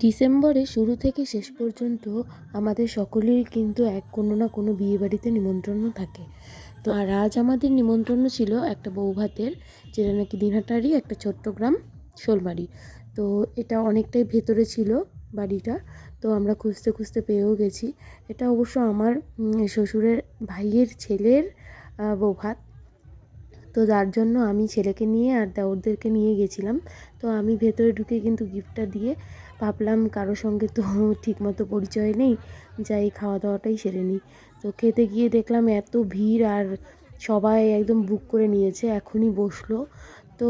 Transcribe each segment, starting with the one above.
ডিসেম্বরে শুরু থেকে শেষ পর্যন্ত আমাদের সকলেরই কিন্তু কোনো না কোনো বিয়েবাড়িতে নিমন্ত্রণ থাকে। তো আর আজ আমাদের নিমন্ত্রণ ছিল একটা বৌভাতের, যেটা নাকি দিনহাটারই একটা ছোট্ট গ্রাম শোলমারি। তো এটা অনেকটাই ভেতরে ছিল বাড়িটা। তো আমরা খুঁজতে খুঁজতে পেয়েও গেছি। এটা অবশ্য আমার শ্বশুরের ভাইয়ের ছেলের বৌভাত। তো যার জন্য আমি ছেলেকে নিয়ে আর দেওরদেরকে নিয়ে গেছিলাম। তো আমি ভেতরে ঢুকে কিন্তু গিফটটা দিয়ে ভাবলাম কারো সঙ্গে তো ঠিকমতো পরিচয় নেই, যাই খাওয়া দাওয়াটাই সেরে নিই। তো খেতে গিয়ে দেখলাম এত ভিড়, আর সবাই একদম বুক করে নিয়েছে, এখনই বসলো। তো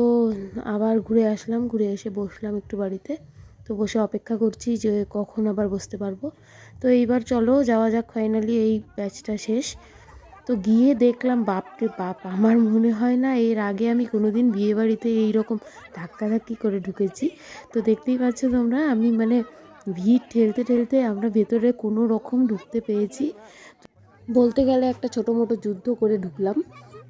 আবার ঘুরে আসলাম, ঘুরে এসে বসলাম একটু বাড়িতে। তো বসে অপেক্ষা করছি যে কখন আবার বসতে পারবো। তো এইবার চলো যাওয়া যাক, ফাইনালি এই ব্যাচটা শেষ। তো গিয়ে দেখলাম বাপরে বাপ, আমার মনে হয় না এর আগে আমি কোনোদিন বিয়েবাড়িতে এইরকম ধাক্কাধাক্কি করে ঢুকেছি। তো দেখতেই পাচ্ছ তোমরা, আমি ভিড় ঠেলতে ঠেলতে আমরা ভেতরে কোনো রকম ঢুকতে পেরেছি। বলতে গেলে একটা ছোটো মোটো যুদ্ধ করে ঢুকলাম।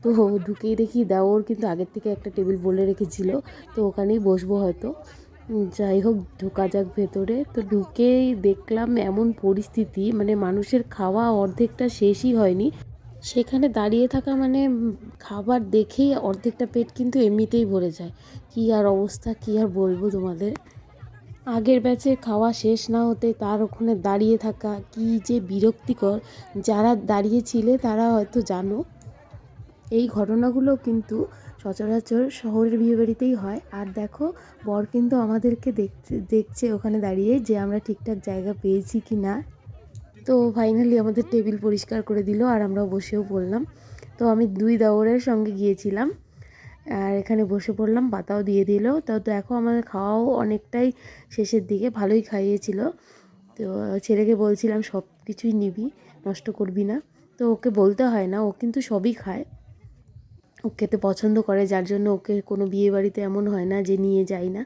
তো ঢুকেই দেখি দেওর কিন্তু আগের থেকে একটা টেবিল বলে রেখেছিল, তো ওখানেই বসবো হয়তো। যাই হোক, ঢোকা যাক ভেতরে। তো ঢুকেই দেখলাম এমন পরিস্থিতি, মানুষের খাওয়া অর্ধেকটা শেষই হয়নি। সেখানে দাঁড়িয়ে থাকা খাবার দেখেই অর্ধেকটা পেট কিন্তু এমনিতেই ভরে যায়। কী আর অবস্থা, কী আর বলবো তোমাদের। আগের ব্যাচে খাওয়া শেষ না হতে তার ওখানে দাঁড়িয়ে থাকা কী যে বিরক্তিকর। যারা দাঁড়িয়েছিলে তারা হয়তো জানো। এই ঘটনাগুলো কিন্তু সচরাচর শহরের বিয়েবাড়িতেই হয়। আর দেখো, বর কিন্তু আমাদেরকে দেখছে ওখানে দাঁড়িয়ে যে আমরা ঠিকঠাক জায়গা পেয়েছি কি না। তো ফাইনালি আমাদের টেবিল পরিষ্কার করে দিল, আর আমরা বসেও পড়লাম। তো আমি দুই দেওরের সঙ্গে গিয়েছিলাম, আর এখানে বসে পড়লাম, পাতাও দিয়ে দিল। তো দেখো আমাদের খাওয়াও অনেকটাই শেষের দিকে, ভালোই খাইয়েছিল। তো ছেলেকে বলছিলাম সব কিছুই নিবি, নষ্ট করবি না। তো ওকে বলতে হয় না, ও কিন্তু সবই খায়, ও খেতে পছন্দ করে, যার জন্য ওকে কোনো বিয়ে বাড়িতে এমন হয় না যে নিয়ে যাই না।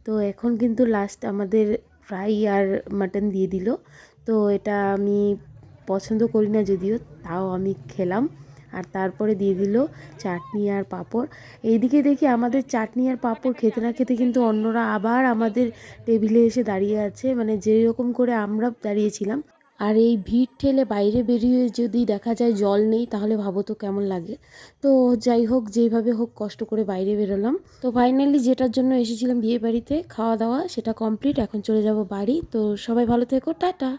তো এখন কিন্তু লাস্ট আমাদের ফ্রাই আর মাটন দিয়ে দিল। তো এটা আমি পছন্দ করি না যদিও, তাও আমি খেলাম। আর তারপরে দিয়ে দিল চাটনি আর পাঁপড়। এইদিকে দেখি আমাদের চাটনি আর পাঁপড় খেতে না খেতে কিন্তু অন্যরা আবার আমাদের টেবিলে এসে দাঁড়িয়ে আছে, যেরকম করে আমরা দাঁড়িয়েছিলাম। আর এই ভিড় ঠেলে বাইরে বেরিয়ে যদি দেখা যায় জল নেই, তাহলে ভাবো তো কেমন লাগে। তো যাই হোক, যেইভাবে হোক কষ্ট করে বাইরে বেরোলাম। তো ফাইনালি যেটার জন্য এসেছিলাম বিয়ে বাড়িতে খাওয়া দাওয়া, সেটা কমপ্লিট। এখন চলে যাব বাড়ি। তো সবাই ভালো থেকো, টাটা।